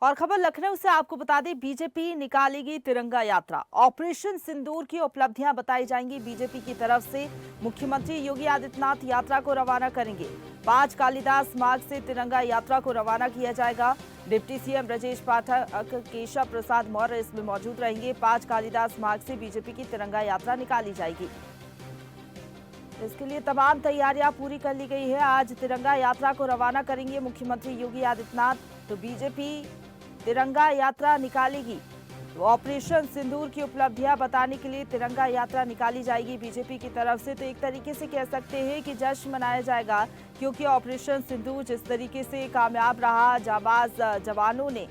और खबर लखनऊ से आपको बता दें, बीजेपी निकालेगी तिरंगा यात्रा। ऑपरेशन सिंदूर की उपलब्धियां बताई जाएंगी। बीजेपी की तरफ से मुख्यमंत्री योगी आदित्यनाथ यात्रा को रवाना करेंगे। 5 कालिदास मार्ग से तिरंगा यात्रा को रवाना किया जाएगा। डिप्टी सीएम ब्रजेश पाठक, केशव प्रसाद मौर्य इसमें मौजूद रहेंगे। 5 कालिदास मार्ग से बीजेपी की तिरंगा यात्रा निकाली जाएगी। इसके लिए तमाम तैयारियां पूरी कर ली गई है। आज तिरंगा यात्रा को रवाना करेंगे मुख्यमंत्री योगी आदित्यनाथ। तो बीजेपी तिरंगा यात्रा निकालेगी। तो ऑपरेशन सिंदूर की उपलब्धियां बताने के लिए तिरंगा यात्रा निकाली जाएगी बीजेपी की तरफ से। तो एक तरीके से कह सकते हैं कि जश्न मनाया जाएगा, क्योंकि ऑपरेशन सिंदूर जिस तरीके से कामयाब रहा, जाबाज जवानों ने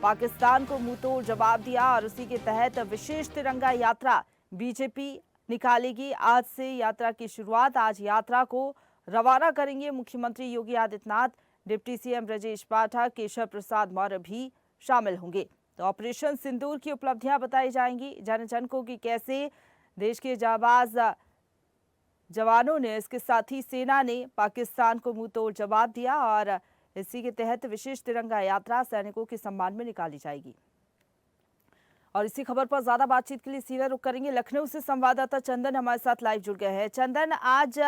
पाकिस्तान को मुंहतोड़ जवाब दिया और उसी के तहत विशेष तिरंगा यात्रा बीजेपी निकालेगी। आज से यात्रा की शुरुआत। आज यात्रा को रवाना करेंगे मुख्यमंत्री योगी आदित्यनाथ। डिप्टी सीएम ब्रजेश पाठक, केशव प्रसाद मौर्य भी शामिल होंगे। तो ऑपरेशन सिंदूर की उपलब्धियां बताई जाएंगी जन जन को कि कैसे देश के जाबाज जवानों ने, इसके साथ ही सेना ने पाकिस्तान को मुंहतोड़ जवाब दिया और इसी के तहत विशेष तिरंगा यात्रा सैनिकों के सम्मान में निकाली जाएगी। और इसी खबर पर ज्यादा बातचीत के लिए सीधा रुख करेंगे। लखनऊ से संवाददाता चंदन हमारे साथ लाइव जुड़ गए हैं। चंदन, आज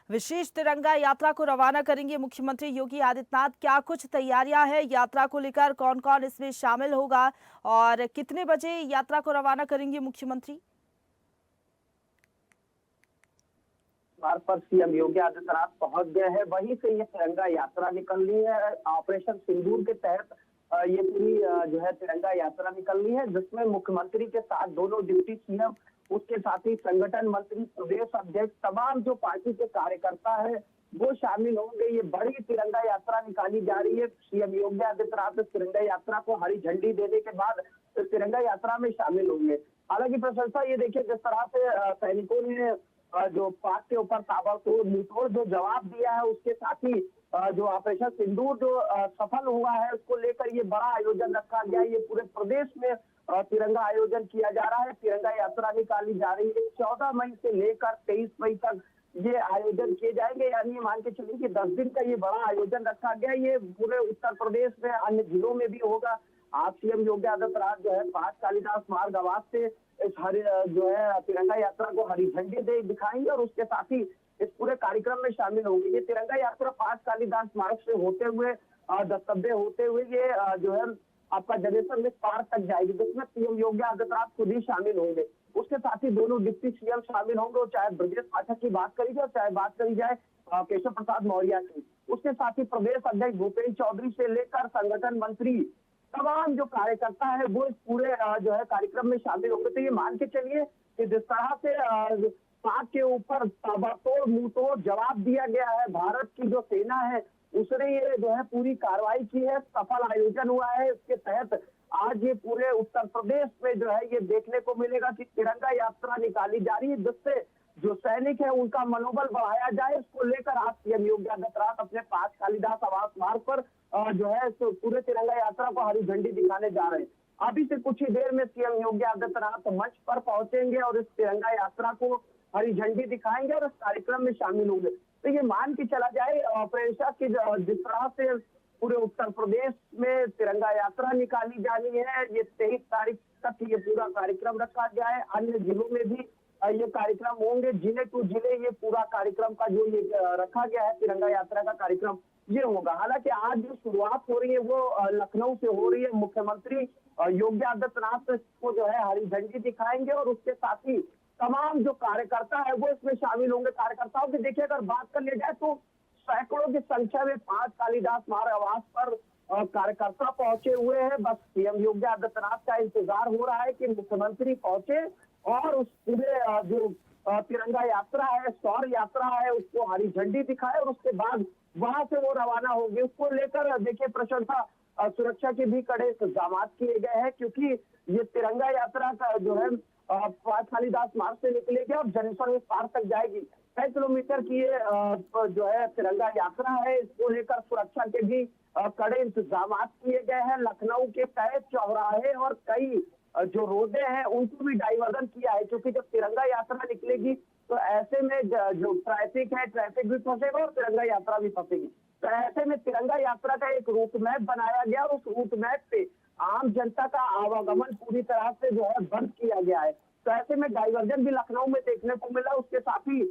विशेष तिरंगा यात्रा को रवाना करेंगे मुख्यमंत्री योगी आदित्यनाथ। क्या कुछ तैयारियां हैं यात्रा को लेकर? कौन कौन इसमें शामिल होगा और कितने बजे यात्रा को रवाना करेंगे मुख्यमंत्री? द्वार पर सीएम योगी आदित्यनाथ पहुंच गए हैं। वहीं से ये तिरंगा यात्रा निकल रही है। ऑपरेशन सिंदूर के तहत ये पूरी जो है तिरंगा यात्रा निकल रही है, जिसमें मुख्यमंत्री के साथ दोनों डिप्टी सीएम, उसके साथ ही संगठन मंत्री, प्रदेश अध्यक्ष, तमाम जो पार्टी के कार्यकर्ता है वो शामिल होंगे। ये बड़ी तिरंगा यात्रा निकाली जा रही है। सीएम योगी आदित्यनाथ इस तिरंगा यात्रा को हरी झंडी देने के बाद इस तिरंगा यात्रा में शामिल होंगे। हालांकि प्रशंसा ये देखिए, जिस तरह से सैनिकों ने जो पाक के ऊपर ताबड़तोड़ मुंहतोड़ जो जवाब दिया है, उसके साथ ही जो ऑपरेशन सिंदूर जो सफल हुआ है, उसको लेकर ये बड़ा आयोजन रखा गया है। ये पूरे प्रदेश में तिरंगा आयोजन किया जा रहा है। तिरंगा यात्रा निकाली जा रही है। 14 मई से लेकर 23 मई तक ये आयोजन किए जाएंगे। यानी मान के चलिए कि 10 दिन का ये बड़ा आयोजन रखा गया। ये पूरे उत्तर प्रदेश में अन्य जिलों में भी होगा। आज सीएम योगी आदित्यनाथ जो है 5 कालिदास मार्ग आवास से इस हरी जो है तिरंगा यात्रा को हरी झंडी दे दिखाएंगे और उसके साथ ही इस पूरे कार्यक्रम में शामिल होंगे। ये तिरंगा यात्रा 5 कालिदास मार्ग से होते हुए दस्तब्बे होते हुए ये जो है आपका जनेश्वर में पार्क तक जाएगी, जिसमें सीएम योगी आदित्यनाथ खुद ही शामिल होंगे। उसके साथ ही दोनों डिप्टी सीएम शामिल होंगे। और चाहे ब्रजेश पाठक की बात करी जाए, चाहे बात करी जाए केशव प्रसाद मौर्य की, उसके साथ ही प्रदेश अध्यक्ष भूपेन्द्र चौधरी से लेकर संगठन मंत्री, तमाम जो कार्यकर्ता है वो इस पूरे जो है कार्यक्रम में शामिल होंगे। तो ये मान के चलिए कि जिस तरह से पाक के ऊपर ताबड़तोड़ मुंहतोड़ जवाब दिया गया है, भारत की जो सेना है उसने ये जो है पूरी कार्रवाई की है, सफल आयोजन हुआ है। इसके तहत आज ये पूरे उत्तर प्रदेश में जो है ये देखने को मिलेगा कि तिरंगा यात्रा निकाली जा रही है, जिससे जो सैनिक है उनका मनोबल बढ़ाया जाए। इसको लेकर आज सीएम योगी आदित्यनाथ अपने 5 कालिदास आवास मार्ग पर जो है पूरे तिरंगा यात्रा को हरी झंडी दिखाने जा रहे हैं। अभी से कुछ ही देर में सीएम योगी आदित्यनाथ मंच पर पहुंचेंगे और इस तिरंगा यात्रा को हरी झंडी दिखाएंगे और इस कार्यक्रम में शामिल होंगे। तो ये मान के चला जाए प्रेरणा की जिस तरह से पूरे उत्तर प्रदेश में तिरंगा यात्रा निकाली जानी है, ये 23 तारीख तक ये पूरा कार्यक्रम रखा गया है। अन्य जिलों में भी ये कार्यक्रम होंगे। जिले टू जिले ये पूरा कार्यक्रम का जो ये रखा गया है तिरंगा यात्रा का कार्यक्रम ये होगा। हालांकि आज जो शुरुआत हो रही है वो लखनऊ से हो रही है। मुख्यमंत्री योगी आदित्यनाथ को जो है हरी झंडी दिखाएंगे और उसके साथ ही तमाम जो कार्यकर्ता है वो इसमें शामिल होंगे। कार्यकर्ताओं की देखिए अगर बात कर ली जाए तो सैकड़ों की संख्या में 5 कालिदास मार्ग आवास पर कार्यकर्ता पहुंचे हुए हैं। बस सीएम योगी आदित्यनाथ का इंतजार हो रहा है कि मुख्यमंत्री पहुंचे और उस पूरे जो तिरंगा यात्रा है, शौर्य यात्रा है, उसको हरी झंडी दिखाए और उसके बाद वहां से वो रवाना होंगे। उसको लेकर देखिए प्रशंसा सुरक्षा के भी कड़े इंतजाम किए गए हैं, क्योंकि ये तिरंगा यात्रा का जो है 5 कालिदास मार्ग से निकलेगी और जनेश्वर में पार तक जाएगी। 6 किलोमीटर की ये जो है तिरंगा यात्रा है। इसको लेकर सुरक्षा के भी कड़े इंतजाम किए गए हैं। लखनऊ के कई चौराहे और कई जो रोडे हैं उनको भी डाइवर्जन किया है, क्योंकि जब तिरंगा यात्रा निकलेगी तो ऐसे में जो ट्रैफिक है, ट्रैफिक भी फंसेगा और तिरंगा यात्रा भी फंसेगी। तो ऐसे में तिरंगा यात्रा का एक रूट मैप बनाया गया और उस रूट मैप पे आम जनता का आवागमन पूरी तरह से जो है बंद किया गया है। तो ऐसे में डाइवर्जन भी लखनऊ में देखने को मिला। उसके साथ ही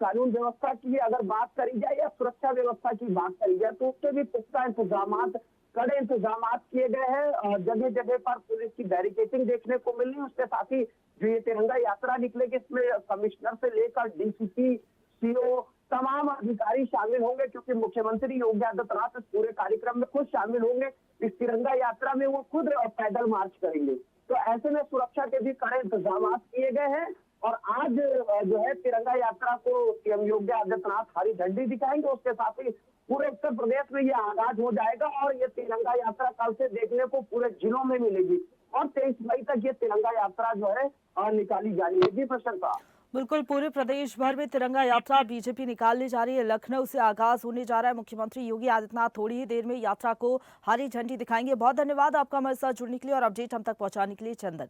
कानून व्यवस्था की अगर बात करी जाए या सुरक्षा व्यवस्था की बात करी जाए तो उसके भी पुख्ता इंतजामात, कड़े इंतजामात किए गए हैं। जगह जगह पर पुलिस की बैरिकेडिंग देखने को मिली। उसके साथ ही जो ये तिरंगा यात्रा निकलेगी इसमें कमिश्नर से लेकर डीसीपी, सीओ तमाम अधिकारी शामिल होंगे, क्योंकि मुख्यमंत्री योगी आदित्यनाथ इस पूरे कार्यक्रम में खुद शामिल होंगे। इस तिरंगा यात्रा में वो खुद पैदल मार्च करेंगे। तो ऐसे में सुरक्षा के भी कड़े इंतजाम किए गए हैं और आज जो है तिरंगा यात्रा को सीएम योगी आदित्यनाथ हरी झंडी दिखाएंगे। उसके साथ ही पूरे उत्तर प्रदेश में ये आगाज हो जाएगा और ये तिरंगा यात्रा कल से देखने को पूरे जिलों में मिलेगी और 23 मई तक ये तिरंगा यात्रा जो है निकाली जानी है। जी प्रशंसा। बिल्कुल, पूरे प्रदेश भर में तिरंगा यात्रा बीजेपी निकालने जा रही है। लखनऊ से आगाज होने जा रहा है। मुख्यमंत्री योगी आदित्यनाथ थोड़ी ही देर में यात्रा को हरी झंडी दिखाएंगे। बहुत धन्यवाद आपका हमारे साथ जुड़ने के लिए और अपडेट हम तक पहुंचाने के लिए, चंदन।